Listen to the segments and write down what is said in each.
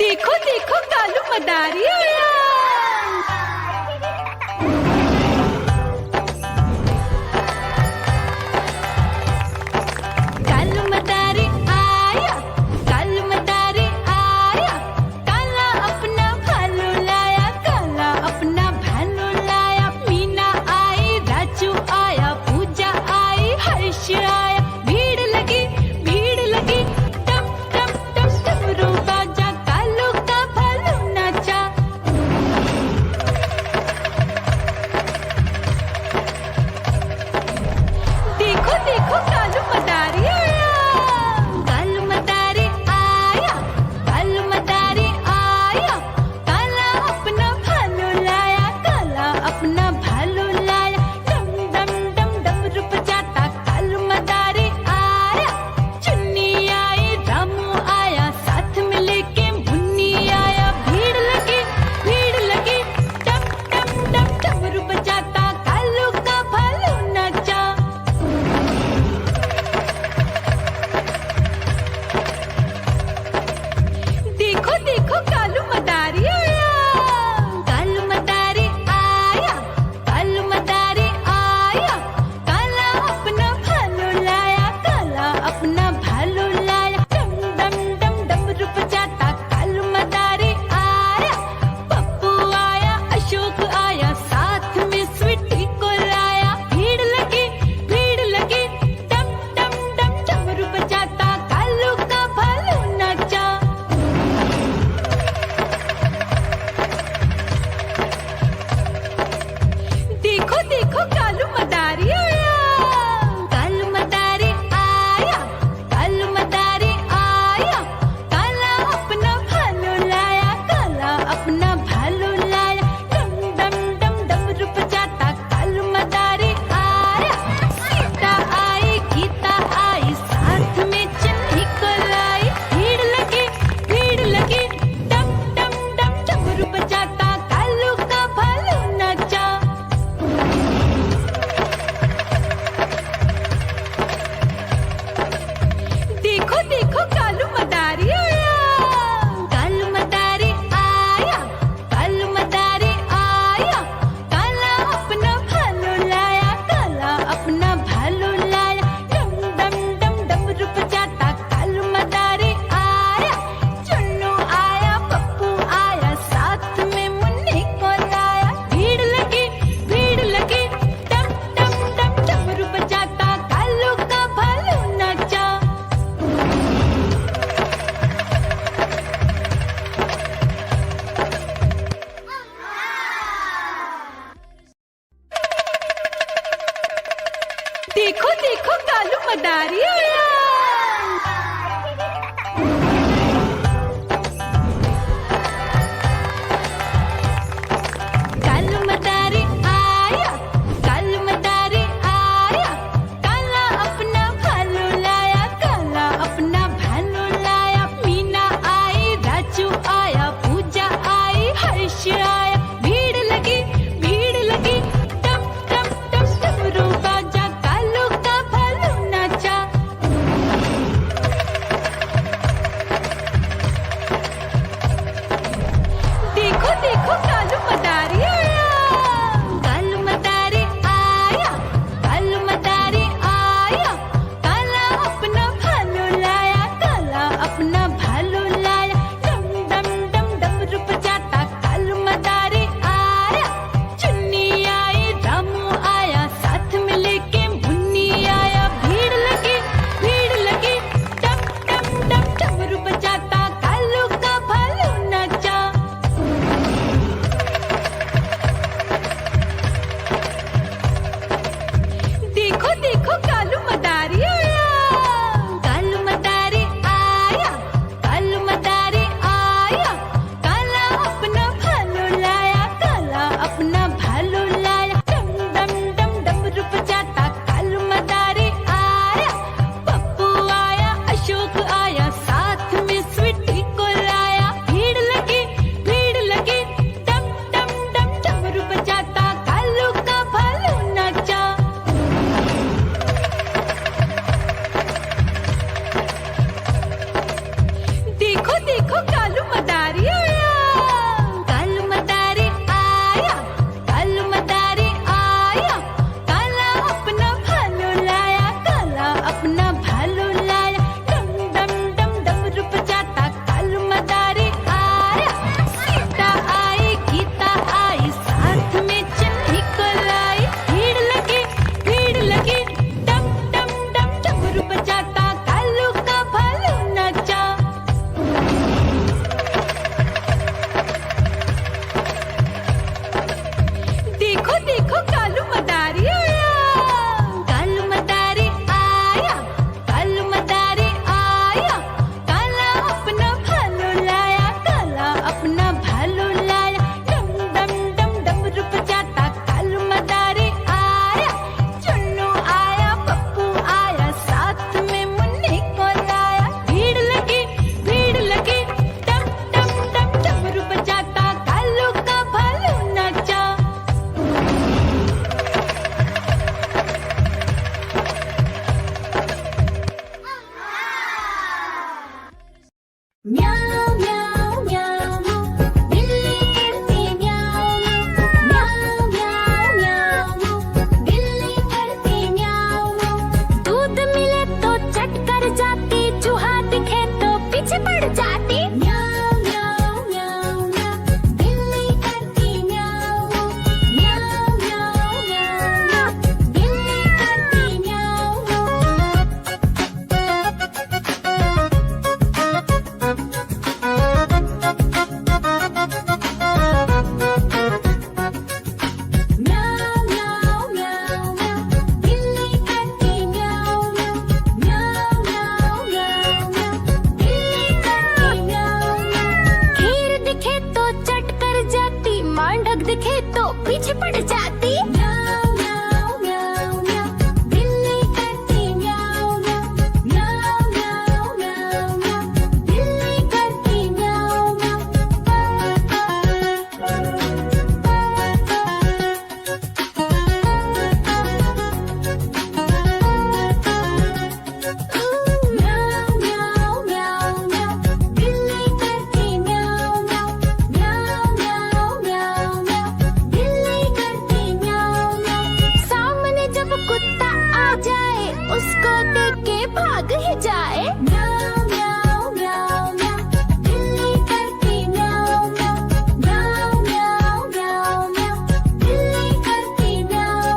देखो देखो कालू मदारी आया। कालू मदारी आया, कालू मदारी आया। काला अपना भालू लाया, काला अपना भालू लाया। मीना आई, राजू आया, पूजा आई, हर्ष आया। भीड़ लगी, भीड़ लगी। टप टप टप डमरू बाजा, कालू का भालू नाचा। म्याऊ म्याऊ म्याऊ बिल्ली करती म्याऊ म्याऊ म्याऊ म्याऊ बिल्ली करती म्याऊ। दूध मिले तो चट कर जाती, चूहा दिखे तो पीछे पड़ जाती। म्याऊ म्याऊ म्याऊ म्याऊ बिल्ली करती म्याऊ म्याऊ म्याऊ म्याऊ बिल्ली करती म्याऊ। म्याऊ म्याऊ म्याऊ म्याऊ बिल्ली करती म्याऊ म्याऊ म्याऊ म्याऊ म्याऊ बिल्ली करती म्याऊ। खीर दिखे तो चट कर जाती, मांडक दिखे तो पीछे पड़ जाती। म्याऊ म्याऊ म्याऊ म्याऊ बिल्ली करती म्याऊ म्याऊ म्याऊ म्याऊ म्याऊ बिल्ली करती म्याऊ म्याऊ म्याऊ म्याऊ म्याऊ बिल्ली करती म्याऊ म्याऊ म्याऊ म्याऊ म्याऊ बिल्ली करती म्याऊ। सामने जब कुत्ता आ जाए, उसको देख के भाग ही जाए। म्याऊ म्याऊ म्याऊ म्याऊ बिल्ली करती म्याऊ म्याऊ म्याऊ म्याऊ म्याऊ बिल्ली करती म्याऊ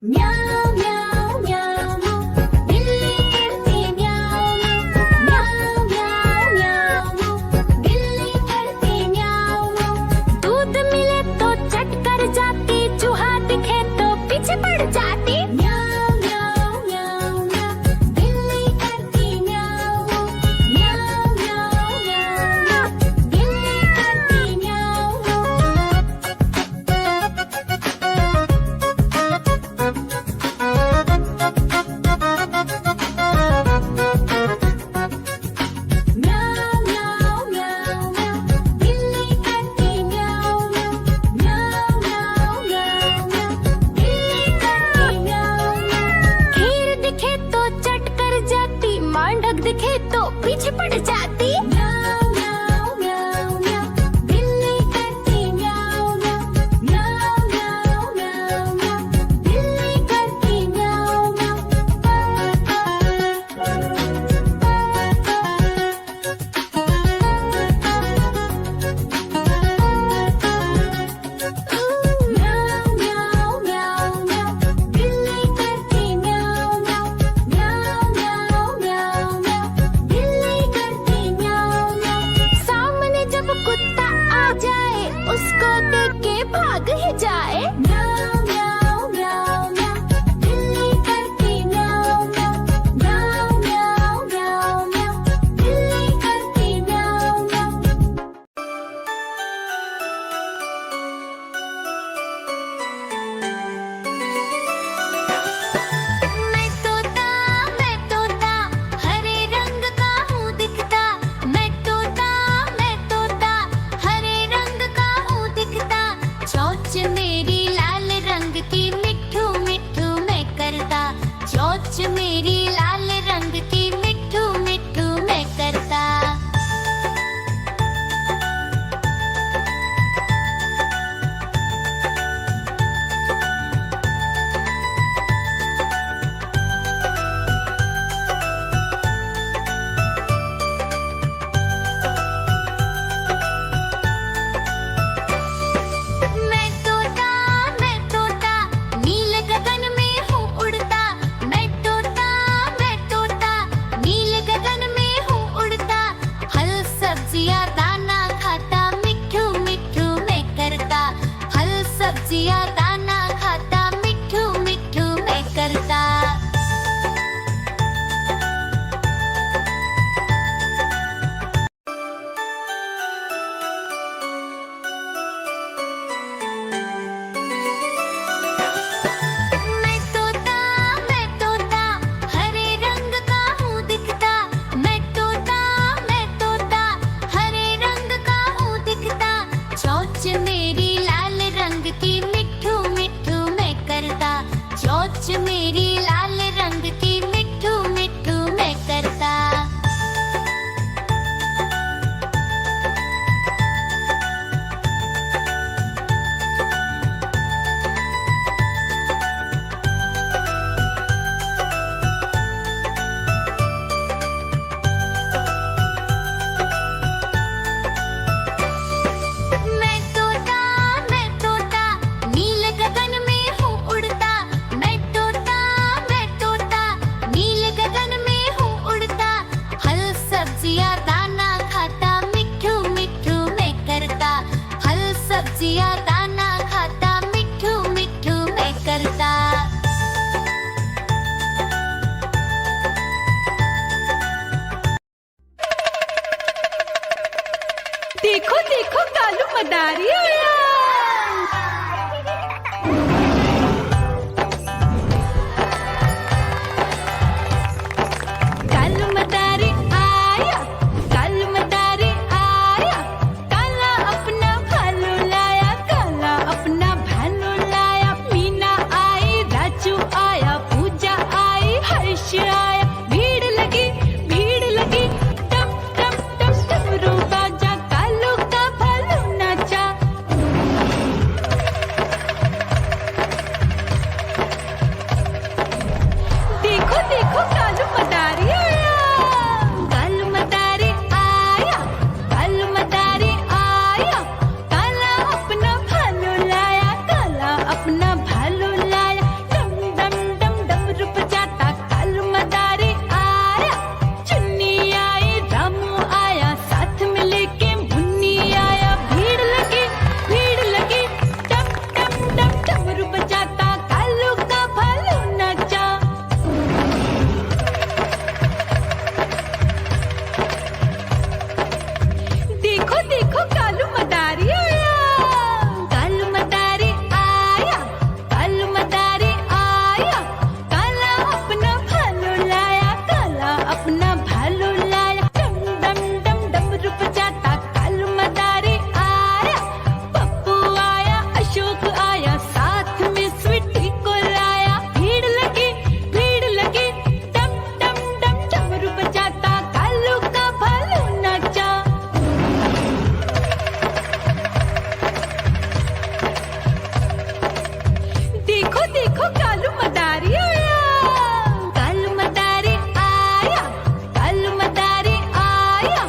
म्याऊ म्याऊ म्याऊ बिल्ली करती म्याऊ म्याऊ म्याऊ म्याऊ बिल्ली करती म्याऊ। दूध मिले तो चट कर जाती, चूहा दिखे तो पीछे पड़ जाती। म्याऊ म्याऊ म्याऊ म्याऊ बिल्ली करती म्याऊ म्याऊ म्याऊ म्याऊ बिल्ली करती म्याऊ। म्याऊ म्याऊ म्याऊ म्याऊ बिल्ली करती म्याऊ म्याऊ म्याऊ म्याऊ म्याऊ बिल्ली करती म्याऊ। खीर दिखे तो चट कर जाती, मांडक दिखे तो पीछे पड़ जाती। म्याऊ म्याऊ म्याऊ म्याऊ बिल्ली करती म्याऊ म्याऊ म्याऊ म्याऊ म्याऊ बिल्ली करती म्याऊ म्याऊ म्याऊ म्याऊ म्याऊ बिल्ली करती म्याऊ म्याऊ म्याऊ म्याऊ म्याऊ म्याऊ बिल्ली करती म्याऊ। कालू मदारी आया। कालू मदारी आया, कालू मदारी आया, काला अपना भालू लाया, काला अपना भालू लाया। मीना आई, राजू आया, पूजा आई, हर्ष आया। भीड़ लगी, भीड़ लगी, टम टम टम डमरू बाजा, कालू का भालू नाचा। देखो देखो कालू मदारी आया, कालू मदारी आया, कालू मदारी आया, काला अपना भालू लाया, काला अपना भालू लाया। डम डम डम डमरू बजाता कालू मदारी आया। चुन्नी आई, रामू आया, साथ में लेके मुन्नी आया। भीड़ लगी, भीड़ लगी, डम डम डम डमरू बजाता कालू का भालू नाचा। देखो देखो कालू मदारी आया, कालू मदारी आया, कालू मदारी आया, काला अपना भालू लाया, काला अपना भालू लाया। डम डम डम डमरू बजाता कालू मदारी आया। पप्पू आया, अशोक आया, साथ में स्वीटी को लाया। भीड़ लगी, भीड़ लगी, डम डम डम डमरू बजाता कालू का भालू नाचा। देखो देखो कालू मदारी आया, कालू मदारी आया, कालू मदारी आया,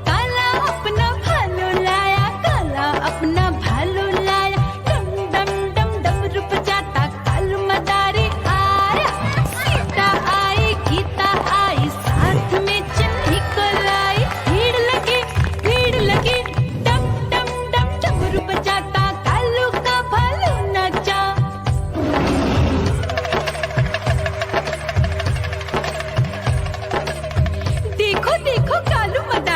काला अपना भालू लाया, काला अपना भालू लाया। डम डम डम डमरू बजाता कालू मदारी आया। सीता आई, गीता आई, साथ में चन्नी को लाई। भीड़ लगी, भीड़ लगी, डम डम डम डमरू बजाता कालू का भालू नाचा। देखो देखो कालू मदारी